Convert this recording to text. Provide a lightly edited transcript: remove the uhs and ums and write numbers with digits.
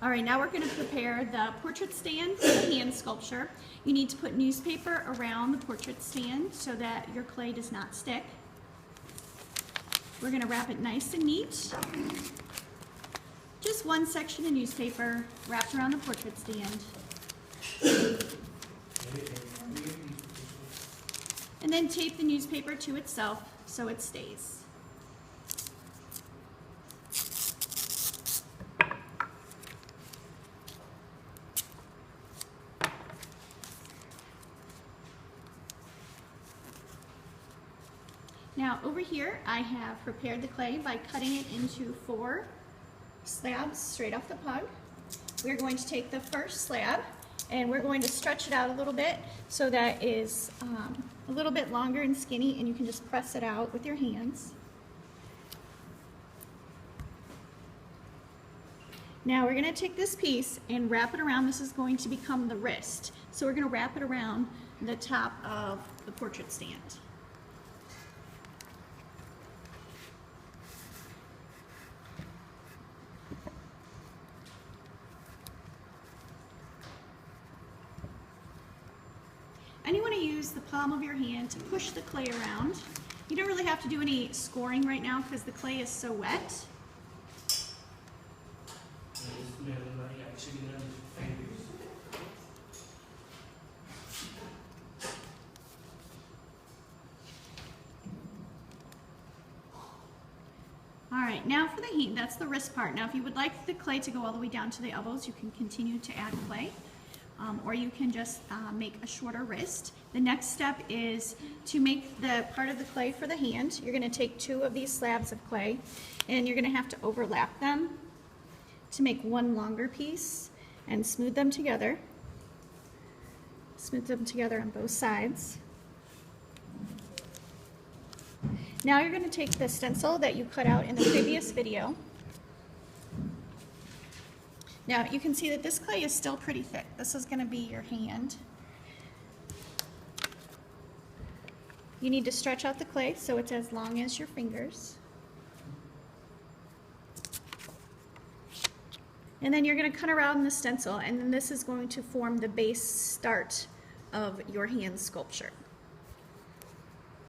All right, now we're going to prepare the portrait stand for the hand sculpture. You need to put newspaper around the portrait stand so that your clay does not stick. We're going to wrap it nice and neat. Just one section of newspaper wrapped around the portrait stand. And then tape the newspaper to itself so it stays. Now over here I have prepared the clay by cutting it into 4 slabs straight off the pug. We're going to take the first slab and we're going to stretch it out a little bit so that it is a little bit longer and skinny, and you can just press it out with your hands. Now we're going to take this piece and wrap it around. This is going to become the wrist. So we're going to wrap it around the top of the portrait stand. And you want to use the palm of your hand to push the clay around. You don't really have to do any scoring right now because the clay is so wet. All right, now for the hand, that's the wrist part. Now if you would like the clay to go all the way down to the elbows, you can continue to add clay. Or you can just make a shorter wrist. The next step is to make the part of the clay for the hand. You're going to take 2 of these slabs of clay and you're going to have to overlap them to make one longer piece and smooth them together. Smooth them together on both sides. Now you're going to take the stencil that you cut out in the previous video. Now you can see that this clay is still pretty thick. This is going to be your hand. You need to stretch out the clay so it's as long as your fingers. And then you're going to cut around the stencil, and then this is going to form the base start of your hand sculpture.